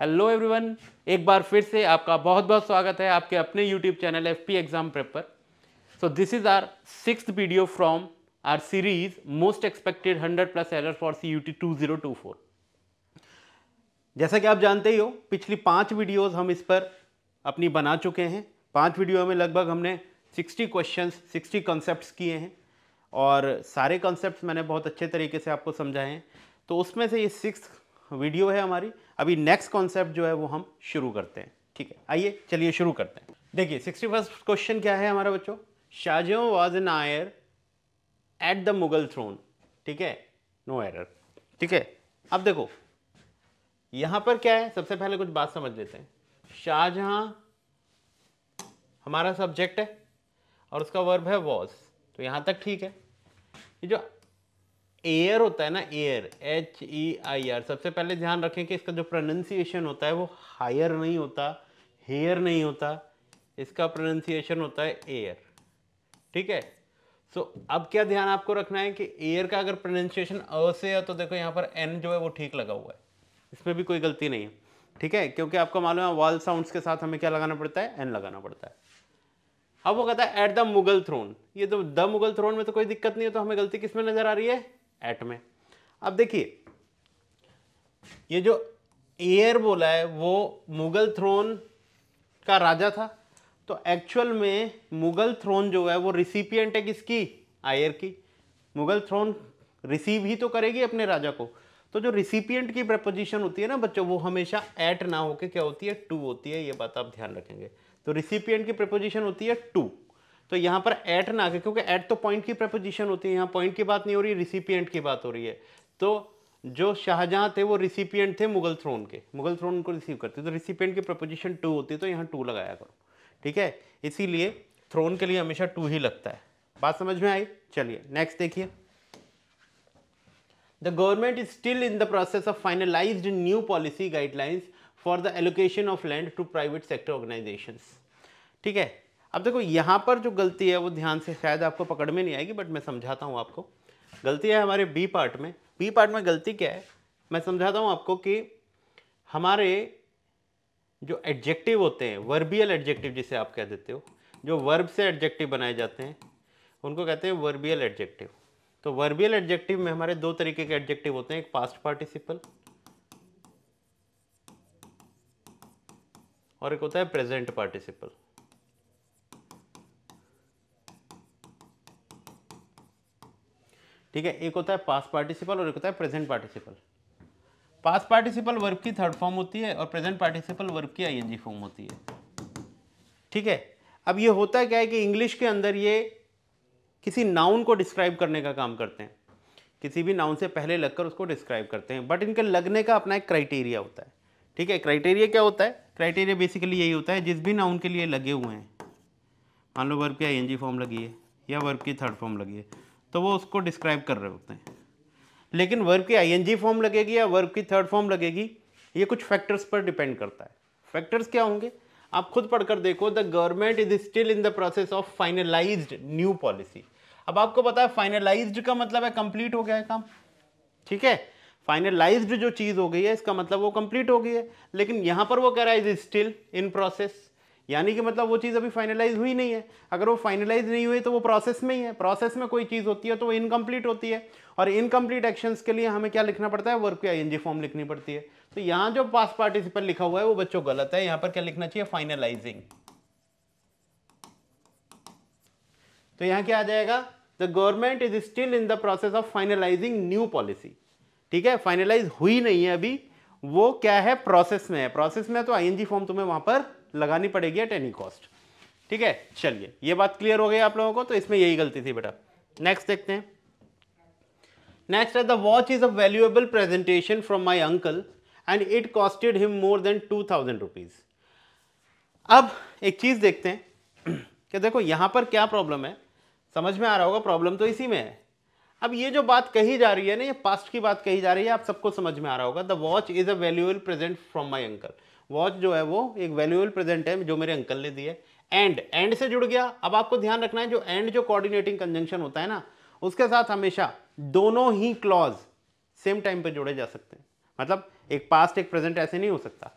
Hello everyone, एक बार फिर से आपका बहुत बहुत स्वागत है आपके अपने YouTube channel FP exam prepper. So this is our 6th video from our series most expected 100+ error for CUT 2024। जैसा कि आप जानते ही हो, पिछली 5 वीडियोस हम इस पर अपनी बना चुके हैं। 5 वीडियो में लगभग हमने 60 क्वेश्चंस 60 कॉन्सेप्ट्स किए हैं और सारे कॉन्सेप्ट्स मैंने बहुत अच्छे तरीके से आपको समझाए हैं। तो उसमें से ये 6th वीडियो है हमारी। अभी नेक्स्ट कॉन्सेप्ट जो है वो हम शुरू करते हैं। ठीक है, आइए चलिए शुरू करते हैं। देखिए 61st क्वेश्चन क्या है हमारा बच्चों, Shah Jahan was an heir at the Mughal throne. ठीक है, नो एरर। ठीक है, अब देखो यहां पर क्या है, सबसे पहले कुछ बात समझ लेते हैं। शाहजहां हमारा सब्जेक्ट है और उसका वर्ब है वॉज, तो यहां तक ठीक है। ये जो एयर होता है ना, एयर HEIR, सबसे पहले ध्यान रखें कि इसका जो प्रोनाउंसिएशन होता है वो हायर नहीं होता, हेयर नहीं होता, इसका प्रोनाउंसिएशन होता है एयर। ठीक है, सो अब क्या ध्यान आपको रखना है कि एयर का अगर प्रोनाउंसिएशन अ से है तो देखो यहाँ पर एन जो है वो ठीक लगा हुआ है, इसमें भी कोई गलती नहीं है। ठीक है, क्योंकि आपको मालूम है वॉल साउंड्स के साथ हमें क्या लगाना पड़ता है, एन लगाना पड़ता है। अब वो कहता है एट द मुगल थ्रोन, ये तो द मुगल थ्रोन में तो कोई दिक्कत नहीं है, तो हमें गलती किस में नजर आ रही है, एट में। अब देखिए ये जो एयर बोला है वो मुगल थ्रोन का राजा था, तो एक्चुअल में मुगल थ्रोन जो है वो रिसिपिएंट है किसकी, आयर की। मुगल थ्रोन रिसीव ही तो करेगी अपने राजा को, तो जो रिसिपिएंट की प्रपोजिशन होती है ना बच्चों, वो हमेशा एट ना होके क्या होती है, टू होती है। ये बात आप ध्यान रखेंगे। तो रिसिपिएंट की प्रपोजिशन होती है टू, तो यहाँ पर एट ना आके, क्योंकि एट तो पॉइंट की प्रपोजिशन होती है, यहाँ पॉइंट की बात नहीं हो रही, रिसिपिएंट की बात हो रही है। तो जो शाहजहां थे वो रिसिपिएंट थे मुगल थ्रोन के, मुगल थ्रोन को रिसीव करते, तो रिसिपिएंट की प्रपोजिशन टू होती है, तो यहाँ टू लगाया करो। ठीक है, इसीलिए थ्रोन के लिए हमेशा टू ही लगता है। बात समझ में आई? चलिए नेक्स्ट देखिए। The government is still in the process of finalized new policy guidelines for the allocation of land to private sector organizations। ठीक है, अब देखो यहाँ पर जो गलती है वो ध्यान से शायद आपको पकड़ में नहीं आएगी, बट मैं समझाता हूँ आपको। गलती है हमारे बी पार्ट में। बी पार्ट में गलती क्या है, मैं समझाता हूँ आपको कि हमारे जो एडजेक्टिव होते हैं, वर्बियल एडजेक्टिव जिसे आप कह देते हो, जो वर्ब से एडजेक्टिव बनाए जाते हैं उनको कहते हैं वर्बियल एडजेक्टिव। तो वर्बियल एडजेक्टिव में हमारे दो तरीके के एडजेक्टिव होते हैं, एक पास्ट पार्टिसिपल और एक होता है प्रेजेंट पार्टिसिपल। ठीक है, एक होता है पास्ट पार्टिसिपल और एक होता है present participle. Past participle verb की थर्ड फॉर्म होती है और प्रेजेंट पार्टिसिपल वर्ब की ING फॉर्म होती है। ठीक है, अब ये होता क्या है कि इंग्लिश के अंदर ये किसी नाउन को डिस्क्राइब करने का काम करते हैं, किसी भी नाउन से पहले लगकर उसको डिस्क्राइब करते हैं, बट इनके लगने का अपना एक क्राइटेरिया होता है। ठीक है, क्राइटेरिया क्या होता है, क्राइटेरिया बेसिकली यही होता है, जिस भी नाउन के लिए लगे हुए हैं, मान लो वर्ब की ING फॉर्म लगी है या वर्ब की थर्ड फॉर्म लगी है, तो वो उसको डिस्क्राइब कर रहे होते हैं। लेकिन वर्ब की ING फॉर्म लगेगी या वर्ब की थर्ड फॉर्म लगेगी, ये कुछ फैक्टर्स पर डिपेंड करता है। फैक्टर्स क्या होंगे आप खुद पढ़कर देखो। The government is still in the process of finalised new policy. अब आपको पता है फाइनलाइज्ड का मतलब है कंप्लीट हो गया है काम। ठीक है, फाइनलाइज्ड जो चीज हो गई है इसका मतलब वो कंप्लीट हो गई है, लेकिन यहां पर वो कह रहा है इज स्टिल इन प्रोसेस, यानी कि मतलब वो चीज अभी फाइनलाइज हुई नहीं है। अगर वो फाइनलाइज नहीं हुई तो वो प्रोसेस में ही है। प्रोसेस में कोई चीज होती है तो वो इनकम्प्लीट होती है, और इनकम्प्लीट एक्शंस के लिए हमें क्या लिखना पड़ता है, वर्ब की ING फॉर्म लिखनी पड़ती है। तो यहां जो पास्ट पार्टिसिपल लिखा हुआ है वो बच्चों गलत है, यहां पर क्या लिखना चाहिए, फाइनलाइजिंग। तो यहां क्या आ जाएगा, the government is still in the process of finalising new policy. ठीक है, फाइनलाइज हुई नहीं है अभी, वो क्या है, प्रोसेस में है। प्रोसेस में है तो ING फॉर्म तुम्हें वहां पर लगानी पड़ेगी एट एनी कॉस्ट। ठीक है, चलिए ये बात क्लियर हो गई आप लोगों को, तो इसमें यही गलती थी बेटा। नेक्स्ट देखते हैं। नेक्स्ट है the watch is a valuable presentation from my uncle and it costed him more than 2000 rupees. अब एक चीज देखते हैं कि देखो यहां पर क्या प्रॉब्लम है, समझ में आ रहा होगा, प्रॉब्लम तो इसी में है। अब ये जो बात कही जा रही है ना, ये पास्ट की बात कही जा रही है, आप सबको समझ में आ रहा होगा। The watch is a valuable present from my uncle. Watch जो है वो एक वैल्यूएबल प्रेजेंट है जो मेरे अंकल ने दी है। एंड से जुड़ गया। अब आपको ध्यान रखना है, जो एंड जो कोऑर्डिनेटिंग कंजंक्शन होता है ना, उसके साथ हमेशा दोनों ही क्लॉज सेम टाइम पे जोड़े जा सकते हैं। मतलब एक पास्ट एक प्रेजेंट ऐसे नहीं हो सकता।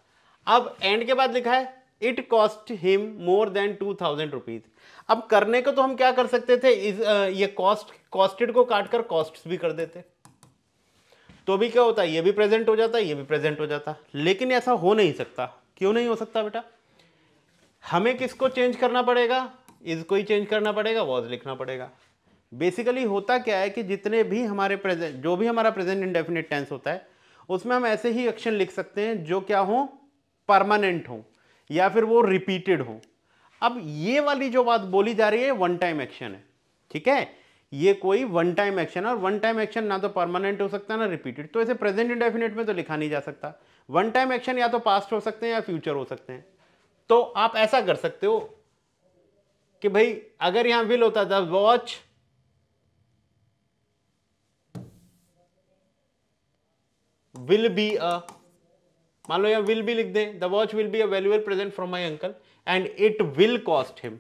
अब एंड के बाद लिखा है it cost him more than 2000 rupees. अब करने को तो हम क्या कर सकते थे, ये कॉस्टेड को काटकर कॉस्ट्स भी कर देते, तो भी क्या होता है, ये भी प्रेजेंट हो जाता, ये भी प्रेजेंट हो जाता। लेकिन ऐसा हो नहीं सकता। क्यों नहीं हो सकता बेटा? हमें किसको चेंज करना पड़ेगा, इसको ही चेंज करना पड़ेगा, वॉज लिखना पड़ेगा। बेसिकली होता क्या है कि जितने भी हमारे प्रेजेंट, जो भी हमारा प्रेजेंट इंडेफिनिट टेंस होता है उसमें हम ऐसे ही एक्शन लिख सकते हैं जो क्या हो, परमानेंट हो या फिर वो रिपीटेड हो। अब ये वाली जो बात बोली जा रही है वन टाइम एक्शन है, ठीक है, ये कोई वन टाइम एक्शन है, और वन टाइम एक्शन ना तो परमानेंट हो सकता है ना रिपीटेड, तो ऐसे प्रेजेंट इंडेफिनिट में तो लिखा नहीं जा सकता। वन टाइम एक्शन या तो पास्ट हो सकते हैं या फ्यूचर हो सकते हैं। तो आप ऐसा कर सकते हो कि भाई अगर यहां विल होता the watch will be a, मान लो यहां विल बी लिख दें, the watch will be a valuable present from my uncle and it will cost him.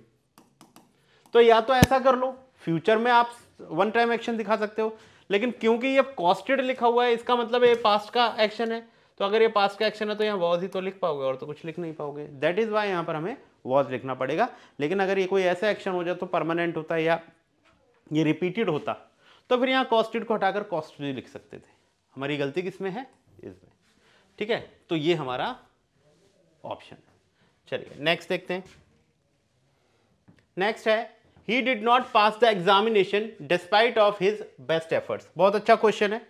तो या तो ऐसा कर लो, फ्यूचर में आप वन टाइम एक्शन दिखा सकते हो, लेकिन क्योंकि ये कॉस्टेड लिखा हुआ है इसका मतलब ये पास्ट का एक्शन है, तो अगर ये पास्ट का एक्शन है तो यहाँ वॉज ही तो लिख पाओगे और तो कुछ लिख नहीं पाओगे। दैट इज वाई यहाँ पर हमें वॉज लिखना पड़ेगा। लेकिन अगर ये कोई ऐसा एक्शन हो जाए तो परमानेंट होता है या ये रिपीटेड होता, तो फिर यहाँ कॉस्टेड को हटाकर कॉस्ट भी लिख सकते थे। हमारी गलती किसमें है, इसमें, ठीक है। तो ये हमारा ऑप्शन। चलिए नेक्स्ट देखते हैं। नेक्स्ट है he did not pass the examination despite of his best efforts. बहुत अच्छा क्वेश्चन है,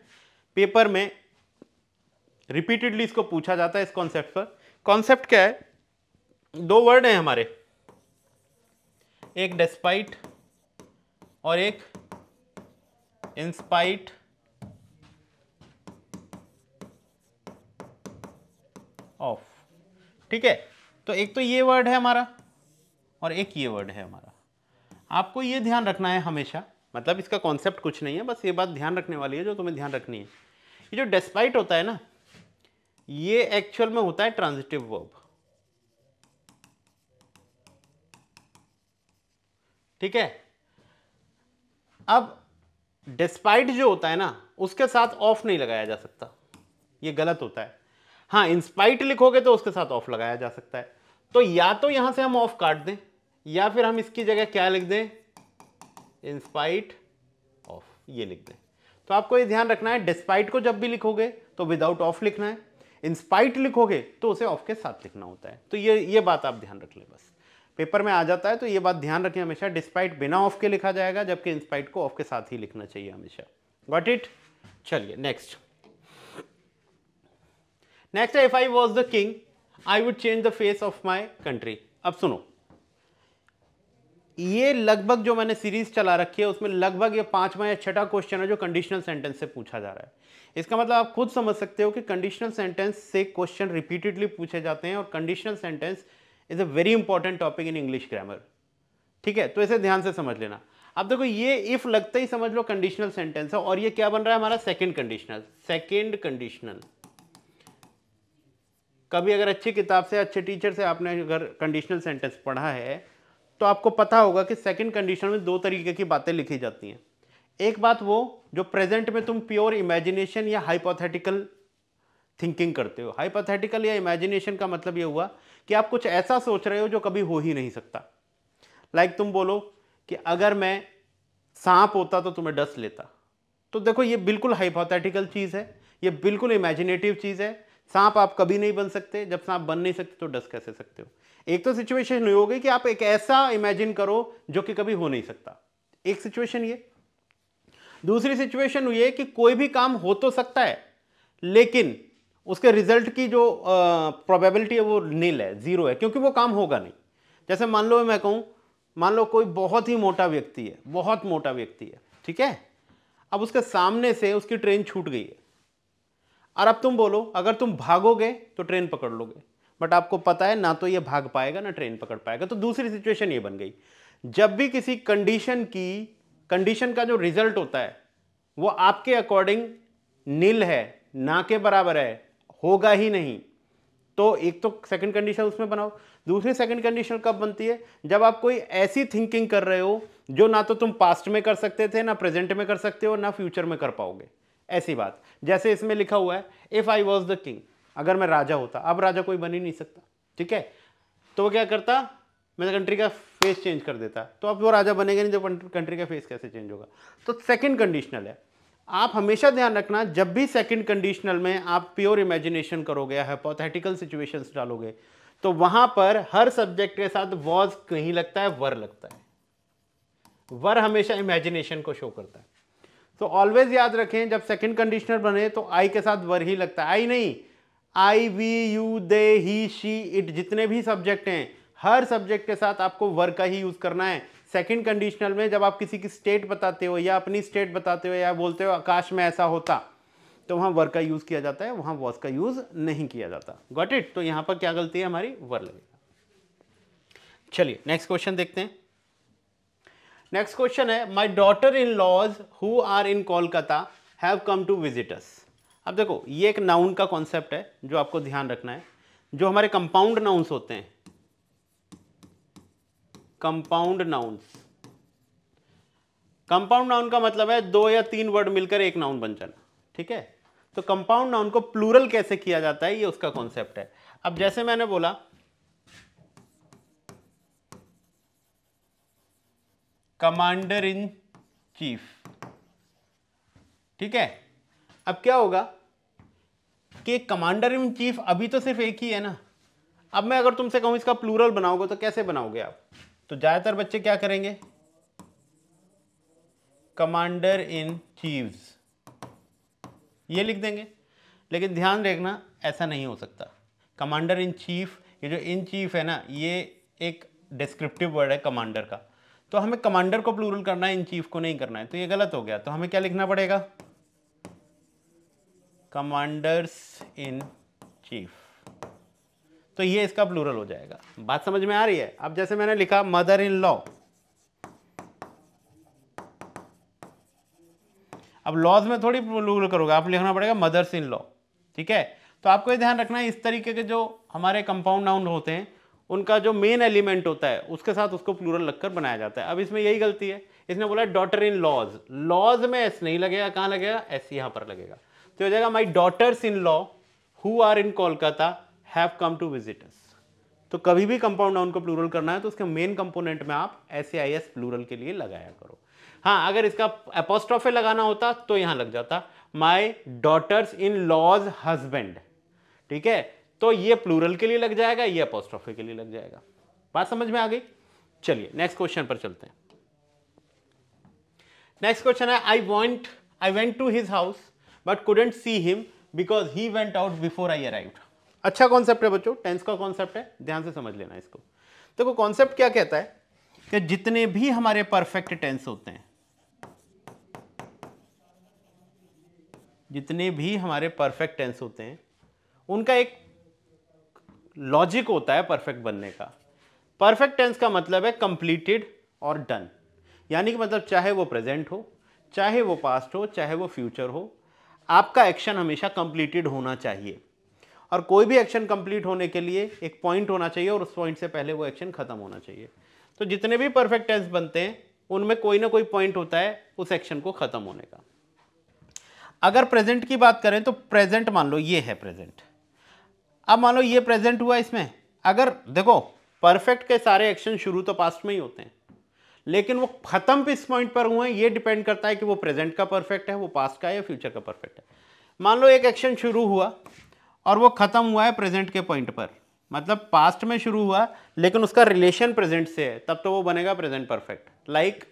पेपर में रिपीटेडली इसको पूछा जाता है इस कॉन्सेप्ट पर। कॉन्सेप्ट क्या है, दो वर्ड हैं हमारे, एक डिस्पाइट और एक इंस्पाइट ऑफ, ठीक है। तो एक तो ये वर्ड है हमारा और एक ये वर्ड है हमारा। आपको ये ध्यान रखना है हमेशा, मतलब इसका कॉन्सेप्ट कुछ नहीं है, बस ये बात ध्यान रखने वाली है जो तुम्हें ध्यान रखनी है। ये जो डिस्पाइट होता है ना, ये एक्चुअल में होता है ट्रांजिटिव वर्ब, ठीक है। अब डिस्पाइट जो होता है ना उसके साथ ऑफ नहीं लगाया जा सकता, ये गलत होता है। हाँ, इंस्पाइट लिखोगे तो उसके साथ ऑफ लगाया जा सकता है। तो या तो यहां से हम ऑफ काट दें या फिर हम इसकी जगह क्या लिख दें, इंस्पाइट ऑफ, ये लिख दें। तो आपको ये ध्यान रखना है, डिस्पाइट को जब भी लिखोगे तो विदाउट ऑफ लिखना है, इंस्पाइट लिखोगे तो उसे ऑफ के साथ लिखना होता है। तो ये बात आप ध्यान रख लें, बस पेपर में आ जाता है तो ये बात ध्यान रखें हमेशा, डिस्पाइट बिना ऑफ के लिखा जाएगा जबकि इंस्पाइट को ऑफ के साथ ही लिखना चाहिए हमेशा। Got it? चलिए नेक्स्ट। नेक्स्ट है if I was the king I would change the face of my country. अब सुनो, ये लगभग जो मैंने सीरीज चला रखी है उसमें लगभग ये 5वां या 6ठा क्वेश्चन है जो कंडीशनल सेंटेंस से पूछा जा रहा है। इसका मतलब आप खुद समझ सकते हो कि कंडीशनल सेंटेंस से क्वेश्चन रिपीटेडली पूछे जाते हैं और conditional sentence is a very important topic in English grammar, ठीक है। तो इसे ध्यान से समझ लेना। अब देखो ये इफ लगते ही समझ लो कंडीशनल सेंटेंस है, और ये क्या बन रहा है हमारा, सेकेंड कंडीशनल। सेकेंड कंडीशनल, कभी अगर अच्छी किताब से अच्छे टीचर से आपने अगर कंडीशनल सेंटेंस पढ़ा है तो आपको पता होगा कि सेकंड कंडीशन में दो तरीके की बातें लिखी जाती हैं। एक बात वो जो प्रेजेंट में तुम प्योर इमेजिनेशन या हाइपोथेटिकल थिंकिंग करते हो। हाइपोथेटिकल या इमेजिनेशन का मतलब ये हुआ कि आप कुछ ऐसा सोच रहे हो जो कभी हो ही नहीं सकता। लाइक तुम बोलो कि अगर मैं सांप होता तो तुम्हें डस लेता, तो देखो ये बिल्कुल हाइपोथेटिकल चीज है, ये बिल्कुल इमेजिनेटिव चीज है। सांप आप कभी नहीं बन सकते, जब सांप बन नहीं सकते तो डस कैसे सकते हो। एक तो सिचुएशन नहीं होगी कि आप एक ऐसा इमेजिन करो जो कि कभी हो नहीं सकता, एक सिचुएशन ये। दूसरी सिचुएशन ये कि कोई भी काम हो तो सकता है लेकिन उसके रिजल्ट की जो प्रोबेबिलिटी है वो नील है, जीरो है, क्योंकि वो काम होगा नहीं। जैसे मान लो मैं कहूं, मान लो कोई बहुत ही मोटा व्यक्ति है, बहुत मोटा व्यक्ति है, ठीक है। अब उसके सामने से उसकी ट्रेन छूट गई है, और अब तुम बोलो अगर तुम भागोगे तो ट्रेन पकड़ लोगे, बट आपको पता है ना तो ये भाग पाएगा ना ट्रेन पकड़ पाएगा। तो दूसरी सिचुएशन ये बन गई, जब भी किसी कंडीशन का जो रिजल्ट होता है वो आपके अकॉर्डिंग नील है, ना के बराबर है, होगा ही नहीं, तो एक तो सेकंड कंडीशन उसमें बनाओ। दूसरी सेकंड कंडीशन कब बनती है, जब आप कोई ऐसी थिंकिंग कर रहे हो जो ना तो तुम पास्ट में कर सकते थे, ना प्रेजेंट में कर सकते हो, ना फ्यूचर में कर पाओगे। ऐसी बात, जैसे इसमें लिखा हुआ है if I was the king. अगर मैं राजा होता, अब राजा कोई बन ही नहीं सकता, ठीक है, तो वो क्या करता, मैं कंट्री का फेस चेंज कर देता, तो अब वो राजा बनेगा नहीं, तो कंट्री का फेस कैसे चेंज होगा। तो सेकंड कंडीशनल है। आप हमेशा ध्यान रखना, जब भी सेकंड कंडीशनल में आप प्योर इमेजिनेशन करोगे, हाइपोथेटिकल सिचुएशंस डालोगे, तो वहां पर हर सब्जेक्ट के साथ वॉज नहीं लगता है, वर लगता है। वर हमेशा इमेजिनेशन को शो करता है। तो ऑलवेज याद रखें, जब सेकंड कंडीशनल बने तो आई के साथ वर ही लगता है। आई नहीं, I, we, you, they, he, she, it, जितने भी सब्जेक्ट हैं, हर सब्जेक्ट के साथ आपको वर का ही यूज करना है। सेकंड कंडीशनल में जब आप किसी की स्टेट बताते हो या अपनी स्टेट बताते हो या बोलते हो आकाश में ऐसा होता, तो वहां वर का यूज किया जाता है, वहां वॉज का यूज नहीं किया जाता। Got it. तो यहां पर क्या गलती है हमारी, वर लगेगा। चलिए नेक्स्ट क्वेश्चन देखते हैं। नेक्स्ट क्वेश्चन है, my daughter in laws who are in Kolkata have come to visit us. अब देखो, ये एक नाउन का कॉन्सेप्ट है जो आपको ध्यान रखना है। जो हमारे कंपाउंड नाउन्स होते हैं, कंपाउंड नाउन्स, कंपाउंड नाउन का मतलब है 2 या 3 वर्ड मिलकर एक नाउन बन जाना, ठीक है। तो कंपाउंड नाउन को प्लूरल कैसे किया जाता है, ये उसका कॉन्सेप्ट है। अब जैसे मैंने बोला कमांडर इन चीफ, ठीक है। अब क्या होगा कि कमांडर इन चीफ अभी तो सिर्फ एक ही है ना। अब मैं अगर तुमसे कहूं इसका प्लूरल बनाओगे तो कैसे बनाओगे आप, तो ज्यादातर बच्चे क्या करेंगे, कमांडर इन चीफ्स ये लिख देंगे। लेकिन ध्यान रखना, ऐसा नहीं हो सकता। कमांडर इन चीफ, ये जो इन चीफ है ना, ये एक डिस्क्रिप्टिव वर्ड है कमांडर का। तो हमें कमांडर को प्लूरल करना है, इन चीफ को नहीं करना है, तो ये गलत हो गया। तो हमें क्या लिखना पड़ेगा, कमांडर्स इन चीफ। तो ये इसका प्लूरल हो जाएगा। बात समझ में आ रही है। अब जैसे मैंने लिखा मदर इन लॉ, अब लॉज में थोड़ी प्लूरल करोगे, आप लिखना पड़ेगा मदर्स इन लॉ, ठीक है। तो आपको ये ध्यान रखना है, इस तरीके के जो हमारे कंपाउंड नाउन होते हैं उनका जो मेन एलिमेंट होता है उसके साथ उसको प्लूरल लगकर बनाया जाता है। अब इसमें यही गलती है, इसने बोला डॉटर इन लॉज, लॉज में एस नहीं लगेगा, कहां लगेगा, एस यहां पर लगेगा। तो हो जाएगा my daughters in law who are in Kolkata have come to visit us. तो कभी भी कंपाउंड नाउन को प्लूरल करना है तो उसके मेन कंपोनेंट में आप SAIS प्लूरल के लिए लगाया करो। हाँ, अगर इसका एपोस्ट्रोफे लगाना होता तो यहां लग जाता माई डॉटर्स इन लॉज हस्बैंड, ठीक है। तो ये प्लूरल के लिए लग जाएगा, ये एपोस्ट्रोफे के लिए लग जाएगा। बात समझ में आ गई। चलिए नेक्स्ट क्वेश्चन पर चलते हैं। नेक्स्ट क्वेश्चन है, I went to his house but couldn't see him because he went out before I arrived. अच्छा कॉन्सेप्ट है बच्चों, टेंस का कॉन्सेप्ट है, ध्यान से समझ लेना इसको। देखो कॉन्सेप्ट क्या कहता है कि जितने भी हमारे परफेक्ट टेंस होते हैं, जितने भी हमारे परफेक्ट टेंस होते हैं उनका एक लॉजिक होता है परफेक्ट बनने का। परफेक्ट टेंस का मतलब है कंप्लीटेड और डन, यानी कि मतलब चाहे वो प्रेजेंट हो, चाहे वो पास्ट हो, चाहे वो फ्यूचर हो, आपका एक्शन हमेशा कंप्लीटेड होना चाहिए। और कोई भी एक्शन कंप्लीट होने के लिए एक पॉइंट होना चाहिए और उस पॉइंट से पहले वो एक्शन खत्म होना चाहिए। तो जितने भी परफेक्ट टेंस बनते हैं उनमें कोई ना कोई पॉइंट होता है उस एक्शन को खत्म होने का। अगर प्रेजेंट की बात करें तो प्रेजेंट मान लो ये है प्रेजेंट। अब मान लो ये प्रेजेंट हुआ, इसमें अगर देखो परफेक्ट के सारे एक्शन शुरू तो पास्ट में ही होते हैं, लेकिन वो खत्म किस पॉइंट पर हुए ये डिपेंड करता है कि वो प्रेजेंट का परफेक्ट है, वो पास्ट का है या फ्यूचर का परफेक्ट है। मान लो एक एक्शन शुरू हुआ और वो खत्म हुआ है प्रेजेंट के पॉइंट पर, मतलब पास्ट में शुरू हुआ लेकिन उसका रिलेशन प्रेजेंट से है, तब तो वो बनेगा present perfect. Like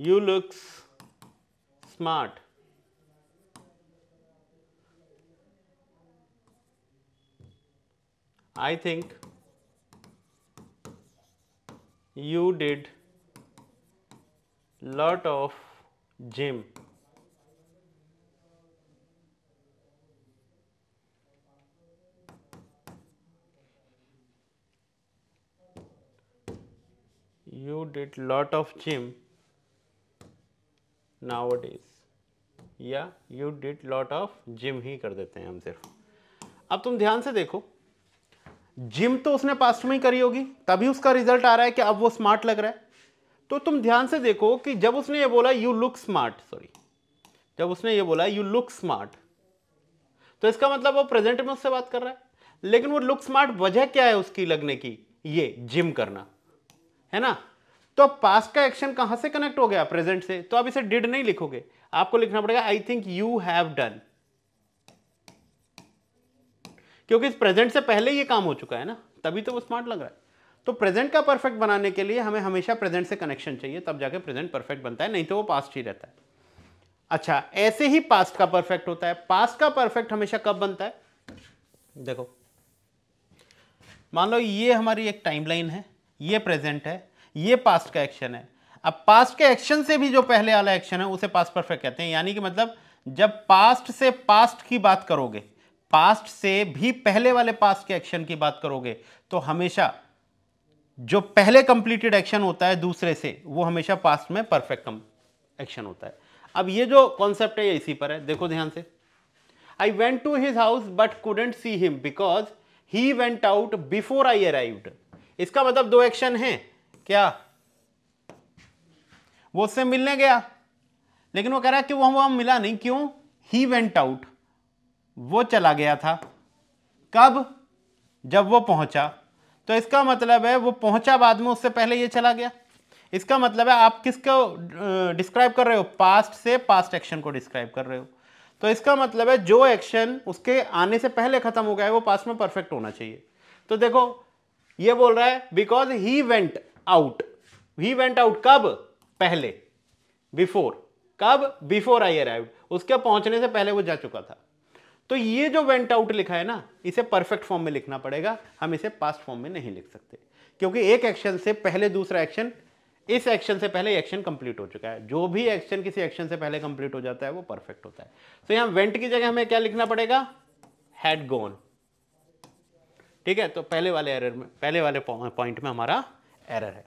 you looks smart, I think you did lot of gym. You did lot of gym nowadays. या you did lot of gym ही कर देते हैं हम सिर्फ। अब तुम ध्यान से देखो, जिम तो उसने पास्ट में ही करी होगी तभी उसका रिजल्ट आ रहा है कि अब वो स्मार्ट लग रहा है। तो तुम ध्यान से देखो कि जब उसने ये बोला यू लुक स्मार्ट, सॉरी, जब उसने ये बोला यू लुक स्मार्ट, तो इसका मतलब वो प्रेजेंट में उससे बात कर रहा है, लेकिन वो लुक स्मार्ट वजह क्या है उसकी लगने की, ये जिम करना है ना। तो पास्ट का एक्शन कहां से कनेक्ट हो गया, प्रेजेंट से, तो आप इसे डिड नहीं लिखोगे, आपको लिखना पड़ेगा I think you have done, क्योंकि इस प्रेजेंट से पहले ये काम हो चुका है ना, तभी तो वो स्मार्ट लग रहा है। तो प्रेजेंट का परफेक्ट बनाने के लिए हमें हमेशा प्रेजेंट से कनेक्शन चाहिए, तब जाके प्रेजेंट परफेक्ट बनता है, नहीं तो वो पास्ट ही रहता है। अच्छा, ऐसे ही पास्ट का परफेक्ट होता है। पास्ट का परफेक्ट हमेशा कब बनता है, देखो मान लो ये हमारी एक टाइमलाइन है, ये प्रेजेंट है, ये पास्ट का एक्शन है। अब पास्ट के एक्शन से भी जो पहले वाला एक्शन है उसे पास्ट परफेक्ट कहते हैं। यानी कि मतलब जब पास्ट से पास्ट की बात करोगे, पास्ट से भी पहले वाले पास्ट के एक्शन की बात करोगे, तो हमेशा जो पहले कंप्लीटेड एक्शन होता है दूसरे से, वो हमेशा पास्ट में परफेक्ट एक्शन होता है। अब ये जो कॉन्सेप्ट है ये इसी पर है, देखो ध्यान से। I went to his house but couldn't see him because he went out before I arrived. इसका मतलब दो एक्शन हैं, क्या, वो उससे मिलने गया, लेकिन वो कह रहा है कि वो वहां मिला नहीं, क्यों, ही वेंट आउट, वो चला गया था, कब, जब वो पहुंचा। तो इसका मतलब है वो पहुंचा बाद में, उससे पहले ये चला गया। इसका मतलब है आप किसको डिस्क्राइब कर रहे हो, पास्ट से पास्ट एक्शन को डिस्क्राइब कर रहे हो। तो इसका मतलब है जो एक्शन उसके आने से पहले खत्म हो गया है वो पास्ट में परफेक्ट होना चाहिए। तो देखो ये बोल रहा है because he went out, he went out कब, पहले, बिफोर, कब, बिफोर आई अराइव्ड, उसके पहुंचने से पहले वो जा चुका था। तो ये जो वेंट आउट लिखा है ना, इसे परफेक्ट फॉर्म में लिखना पड़ेगा, हम इसे पास्ट फॉर्म में नहीं लिख सकते, क्योंकि एक एक्शन से पहले दूसरा एक्शन, इस एक्शन से पहले एक्शन कंप्लीट हो चुका है। जो भी एक्शन किसी एक्शन से पहले कंप्लीट हो जाता है वो परफेक्ट होता है। तो यहां वेंट की जगह हमें क्या लिखना पड़ेगा, हैड गॉन। ठीक है, तो पहले वाले एरर में, पहले वाले पॉइंट में हमारा एरर है।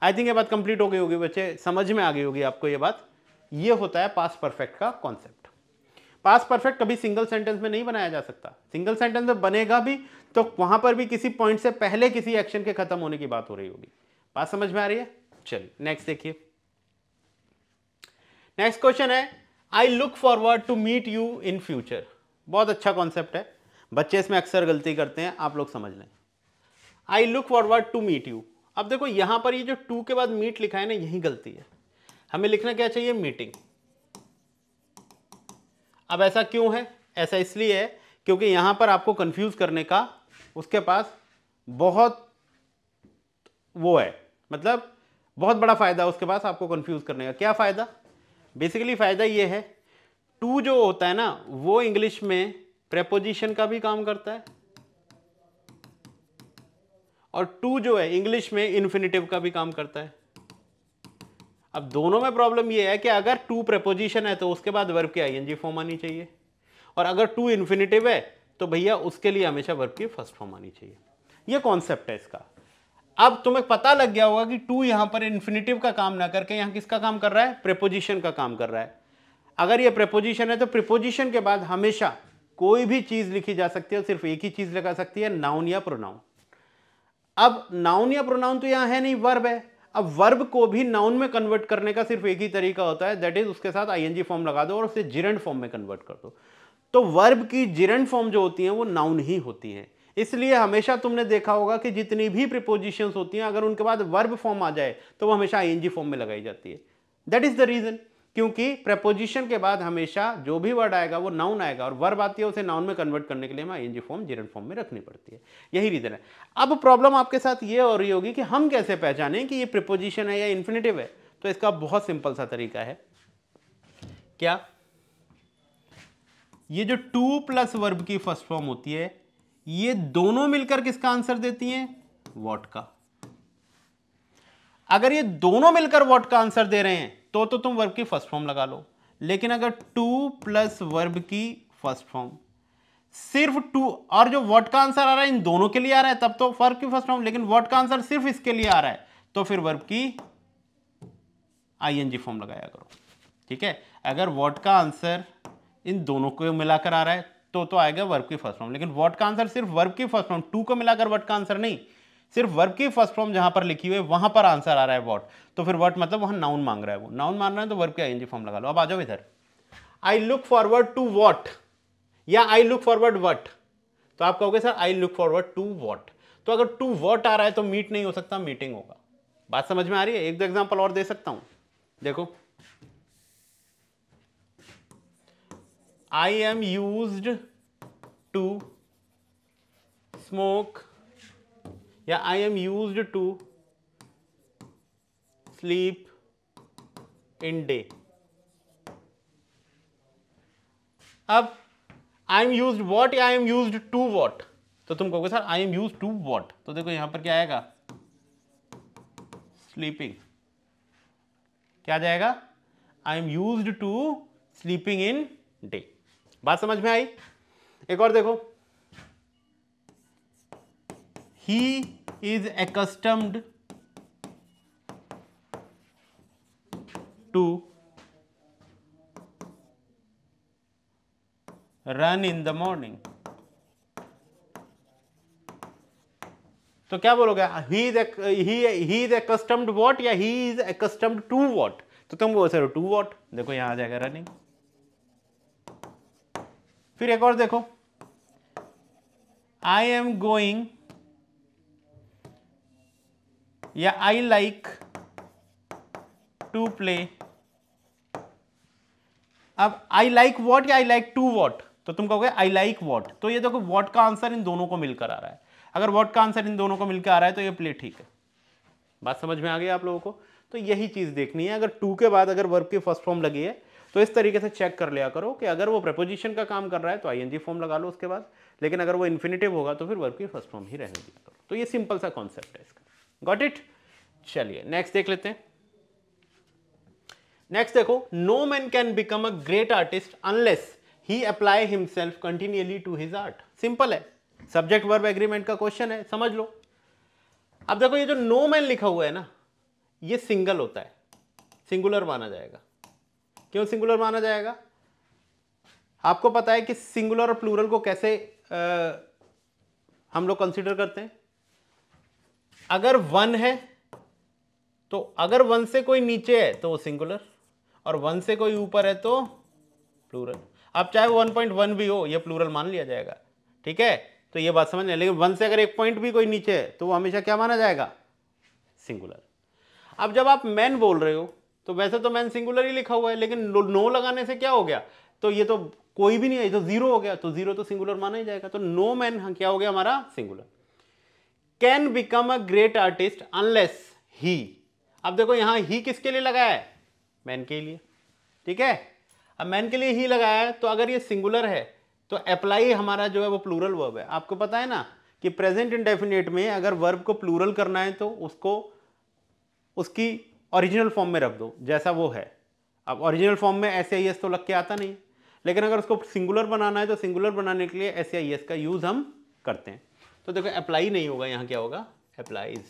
आई थिंक ये बात कंप्लीट हो गई होगी बच्चे, समझ में आ गई होगी आपको ये बात। ये होता है पास्ट परफेक्ट का कॉन्सेप्ट। पास्ट परफेक्ट कभी सिंगल सेंटेंस में नहीं बनाया जा सकता, सिंगल सेंटेंस में बनेगा भी तो वहां पर भी किसी पॉइंट से पहले किसी एक्शन के खत्म होने की बात हो रही होगी। बात समझ में आ रही है। चलिए नेक्स्ट देखिए। नेक्स्ट क्वेश्चन है I look forward to meet you in future. बहुत अच्छा कॉन्सेप्ट है, बच्चे इसमें अक्सर गलती करते हैं, आप लोग समझ लें। I look forward to meet you. अब देखो यहां पर ये जो टू के बाद मीट लिखा है ना, यही गलती है, हमें लिखना क्या चाहिए, मीटिंग। अब ऐसा क्यों है, ऐसा इसलिए है क्योंकि यहां पर आपको कंफ्यूज करने का उसके पास बहुत वो है, मतलब बहुत बड़ा फायदा उसके पास आपको कंफ्यूज करने का। क्या फायदा, बेसिकली फायदा ये है, टू जो होता है ना वो इंग्लिश में प्रेपोजिशन का भी काम करता है, और टू जो है इंग्लिश में इन्फिनिटिव का भी काम करता है। अब दोनों में प्रॉब्लम ये है कि अगर टू प्रेपोजिशन है तो उसके बाद वर्ब की आईएनजी फॉर्म आनी चाहिए, और अगर टू इन्फिनिटिव है तो भैया उसके लिए हमेशा वर्ब की फर्स्ट फॉर्म आनी चाहिए। ये कॉन्सेप्ट है इसका। अब तुम्हें पता लग गया होगा कि टू यहां पर इन्फिनिटिव का काम ना करके यहां किसका काम कर रहा है, प्रेपोजिशन का काम कर रहा है। अगर ये प्रेपोजिशन है तो प्रेपोजिशन के बाद हमेशा कोई भी चीज लिखी जा सकती है, सिर्फ एक ही चीज लगा सकती है, नाउन या प्रोनाउन। अब नाउन या प्रोनाउन तो यहां है नहीं, वर्ब है। अब वर्ब को भी नाउन में कन्वर्ट करने का सिर्फ एक ही तरीका होता है, दैट इज उसके साथ आईएनजी फॉर्म लगा दो और उसे जिरंड फॉर्म में कन्वर्ट कर दो। तो वर्ब की जिरंड फॉर्म जो होती है वो नाउन ही होती है। इसलिए हमेशा तुमने देखा होगा कि जितनी भी प्रीपोजिशंस होती हैं अगर उनके बाद वर्ब फॉर्म आ जाए तो वो हमेशा आईएनजी फॉर्म में लगाई जाती है। दैट इज द रीजन, क्योंकि प्रेपोजिशन के बाद हमेशा जो भी वर्ड आएगा वो नाउन आएगा, और वर्ब आती है उसे नाउन में कन्वर्ट करने के लिए हमें आईएनजी फॉर्म जिरंड फॉर्म में रखनी पड़ती है। यही रीजन है। अब प्रॉब्लम आपके साथ ये हो रही होगी कि हम कैसे पहचानें कि ये प्रीपोजिशन है या इन्फिनिटिव है। तो इसका बहुत सिंपल सा तरीका है, क्या, ये जो टू प्लस वर्ब की फर्स्ट फॉर्म होती है ये दोनों मिलकर किसका आंसर देती हैं, व्हाट का। अगर ये दोनों मिलकर व्हाट का आंसर दे रहे हैं तो तुम वर्ब की फर्स्ट फॉर्म लगा लो, लेकिन अगर टू प्लस वर्ब की फर्स्ट फॉर्म, सिर्फ टू, और जो व्हाट का आंसर आ रहा है इन दोनों के लिए आ रहा है तब तो वर्ब की फर्स्ट फॉर्म, लेकिन व्हाट का आंसर सिर्फ इसके लिए आ रहा है तो फिर वर्ब की आईएनजी फॉर्म लगाया करो। ठीक है, अगर व्हाट का आंसर इन दोनों को मिलाकर आ रहा है तो आएगा वर्ब की फर्स्ट फॉर्म, लेकिन व्हाट का आंसर सिर्फ वर्ब की फर्स्ट फॉर्म, टू को मिलाकर व्हाट का आंसर नहीं, सिर्फ वर्ब की फर्स्ट फॉर्म जहां पर लिखी हुई है वहां पर आंसर आ रहा है व्हाट, तो फिर व्हाट मतलब वहां नाउन मांग रहा है, वो नाउन मांग रहा है तो वर्ब की आईएनजी फॉर्म लगा लो। अब आ जाओ इधर, I look forward to what या आई लुक फॉरवर्ड वट, तो आप कहोगे sir I look forward to what. तो अगर टू वॉट आ रहा है तो मीट नहीं हो सकता, मीटिंग होगा। बात समझ में आ रही है? एक दो एग्जांपल और दे सकता हूं, देखो, I am used to smoke या I am used to sleep in day. अब आई एम यूज्ड वॉट या I am used to what, तो तुम कहोगे sir I am used to what, तो देखो यहां पर क्या आएगा, स्लीपिंग। क्या आ जाएगा, I am used to sleeping in day. बात समझ में आई? एक और देखो, he is accustomed to run in the morning. तो क्या बोलोगे, ही इज accustomed वॉट या he is accustomed to what, तो तुम बोलो सर टू वॉट, देखो यहां आ जाएगा रनिंग। फिर एक और देखो, आई एम गोइंग या आई लाइक टू प्ले। अब आई लाइक वॉट या आई लाइक टू वॉट, तो तुम कहोगे आई लाइक वॉट, तो ये देखो वॉट का आंसर इन दोनों को मिलकर आ रहा है। अगर वॉट का आंसर इन दोनों को मिलकर आ रहा है तो ये प्ले ठीक है। बात समझ में आ गई आप लोगों को? तो यही चीज देखनी है। अगर टू के बाद अगर वर्ब की फर्स्ट फॉर्म लगी है तो इस तरीके से चेक कर लिया करो कि अगर वो प्रेपोजिशन का काम कर रहा है तो आईएनजी फॉर्म लगा लो उसके बाद, लेकिन अगर वो इन्फिनिटिव होगा तो फिर वर्ब की फर्स्ट फॉर्म ही रहने दिया करो। तो ये सिंपल सा कॉन्सेप्ट है इसका। Got it? चलिए नेक्स्ट देख लेते हैं। नेक्स्ट देखो, no man can become a great artist unless he apply himself continuously to his art. Simple है, सब्जेक्ट वर्ब एग्रीमेंट का क्वेश्चन है, समझ लो। अब देखो ये जो नो मैन लिखा हुआ है ना, ये सिंगल होता है, सिंगुलर माना जाएगा। क्यों सिंगुलर माना जाएगा? आपको पता है कि सिंगुलर और प्लूरल को कैसे हम लोग कंसीडर करते हैं। अगर वन है तो अगर वन से कोई नीचे है तो वो सिंगुलर, और वन से कोई ऊपर है तो प्लूरल। अब चाहे वो 1.1 भी हो, ये प्लूरल मान लिया जाएगा, ठीक है? तो ये बात समझ लें। लेकिन वन से अगर एक पॉइंट भी कोई नीचे है तो वो हमेशा क्या माना जाएगा, सिंगुलर। अब जब आप मैन बोल रहे हो तो वैसे तो मैन सिंगुलर ही लिखा हुआ है, लेकिन नो लगाने से क्या हो गया, तो ये तो कोई भी नहीं है, तो जीरो हो गया, तो जीरो तो सिंगुलर माना ही जाएगा। तो नो मैन क्या हो गया हमारा, singular. Can become a great artist unless ही। अब देखो यहां ही किसके लिए लगाया है, मैन के लिए, ठीक है? अब मैन के लिए ही लगाया है, तो अगर ये सिंगुलर है तो अप्लाई हमारा जो है वो प्लूरल वर्ब है। आपको पता है ना कि प्रेजेंट इंडेफिनिट में अगर वर्ब को प्लूरल करना है तो उसको उसकी ओरिजिनल फॉर्म में रख दो जैसा वो है। अब ओरिजिनल फॉर्म में एस तो लग के आता नहीं, लेकिन अगर उसको सिंगुलर बनाना है तो सिंगुलर बनाने के लिए एस का यूज हम करते हैं। तो देखो अप्लाई नहीं होगा, यहां क्या होगा, अप्लाइज।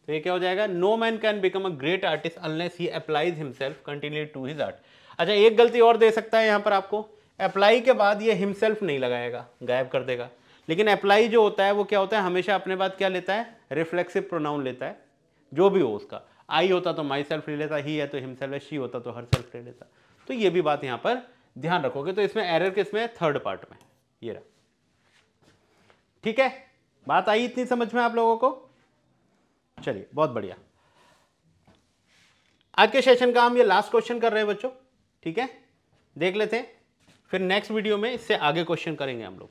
तो ये क्या हो जाएगा, no man can become a great artist unless he applies himself continuously to his art. अच्छा एक गलती और दे सकता है यहां पर आपको, अप्लाई के बाद ये हिमसेल्फ नहीं लगाएगा, गायब कर देगा। लेकिन अप्लाई जो होता है वो क्या होता है, हमेशा अपने बाद क्या लेता है, रिफ्लेक्सिव प्रोनाउन लेता है, जो भी हो उसका। आई होता तो माई सेल्फ ले लेता, ही है तो हिमसेल्फ है, शी होता तो हर सेल्फ ले लेता। तो ये भी बात यहां पर ध्यान रखोगे। तो इसमें एरर किसमें है, थर्ड पार्ट में, ये रहा। ठीक है, बात आई इतनी समझ में आप लोगों को? चलिए बहुत बढ़िया। आज के सेशन का हम ये लास्ट क्वेश्चन कर रहे हैं बच्चों, ठीक है? देख लेते हैं, फिर नेक्स्ट वीडियो में इससे आगे क्वेश्चन करेंगे हम लोग।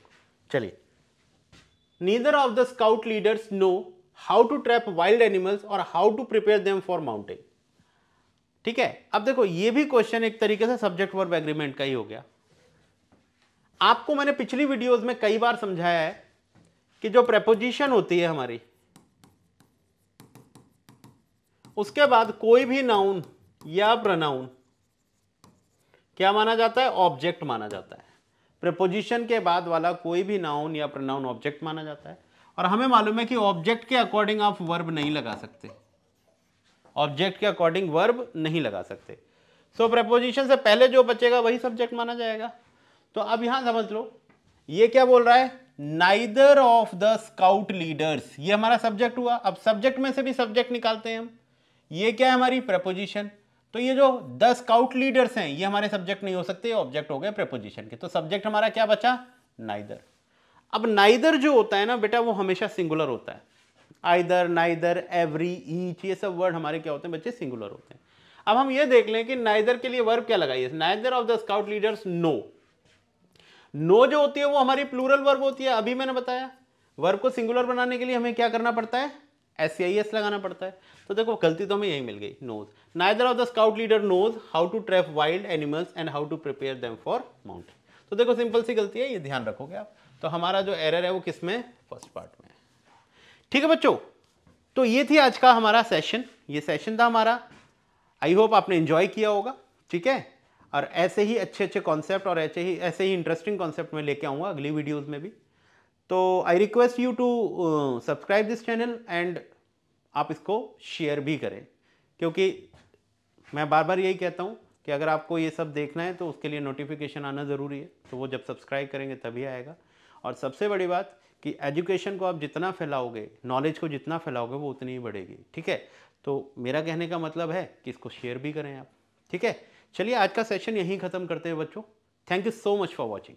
चलिए, neither of the scout leaders know how to trap wild animals और how to prepare them for mounting. ठीक है, अब देखो ये भी क्वेश्चन एक तरीके से सब्जेक्ट वर्ब एग्रीमेंट का ही हो गया। आपको मैंने पिछली वीडियोस में कई बार समझाया है कि जो प्रेपोजिशन होती है हमारी, उसके बाद कोई भी नाउन या प्रोनाउन क्या माना जाता है, ऑब्जेक्ट माना जाता है। प्रेपोजिशन के बाद वाला कोई भी नाउन या प्रोनाउन ऑब्जेक्ट माना जाता है। और हमें मालूम है कि ऑब्जेक्ट के अकॉर्डिंग आप वर्ब नहीं लगा सकते, ऑब्जेक्ट के अकॉर्डिंग वर्ब नहीं लगा सकते। सो प्रेपोजिशन से पहले जो बचेगा वही सब्जेक्ट माना जाएगा। तो अब यहां समझ लो, ये क्या बोल रहा है, neither of the scout leaders, ये हमारा सब्जेक्ट हुआ। अब सब्जेक्ट में से भी सब्जेक्ट निकालते हैं हम, ये क्या है हमारी प्रेपोजिशन। तो ये जो 10 स्काउट लीडर्स हैं ये हमारे सब्जेक्ट नहीं हो सकते, ऑब्जेक्ट हो गए प्रीपोजिशन के। तो सब्जेक्ट हमारा क्या बचा? नाइदर। अब नाइदर जो होता है ना बेटा वो हमेशा सिंगुलर होता है। आइदर, नाइदर, एवरी, ईच, ये सब वर्ड हमारे क्या होते हैं बच्चे? सिंगुलर होते हैं। अब हम ये देख लें कि नाइदर के लिए वर्ब क्या लगाइए? Neither of the scout leaders know. Know जो होती है वो हमारी प्लूरल वर्ब होती है। अभी मैंने बताया वर्ब को सिंगुलर बनाने के लिए हमें क्या करना पड़ता है? SCIS लगाना पड़ता है। तो देखो गलती तो हमें यही मिल गई, knows. Neither of the scout leader knows how to trap wild animals and how to prepare them for mounting. तो देखो सिंपल सी गलती है, ये ध्यान रखोगे आप। तो हमारा जो एरर है वो किसमें? फर्स्ट पार्ट में। ठीक है बच्चों, तो ये थी आज का हमारा सेशन, ये सेशन था हमारा। आई होप आपने एंजॉय किया होगा। ठीक है, और ऐसे ही अच्छे अच्छे कॉन्सेप्ट और ऐसे ही इंटरेस्टिंग कॉन्सेप्ट में लेके आऊँगा अगली वीडियोज़ में भी। तो I request you to subscribe this channel and आप इसको शेयर भी करें, क्योंकि मैं बार बार यही कहता हूँ कि अगर आपको ये सब देखना है तो उसके लिए नोटिफिकेशन आना ज़रूरी है। तो वो जब सब्सक्राइब करेंगे तभी आएगा। और सबसे बड़ी बात कि एजुकेशन को आप जितना फैलाओगे, नॉलेज को जितना फैलाओगे वो उतनी ही बढ़ेगी। ठीक है, तो मेरा कहने का मतलब है कि इसको शेयर भी करें आप। ठीक है, चलिए आज का सेशन यहीं ख़त्म करते हैं बच्चों। Thank you so much for watching.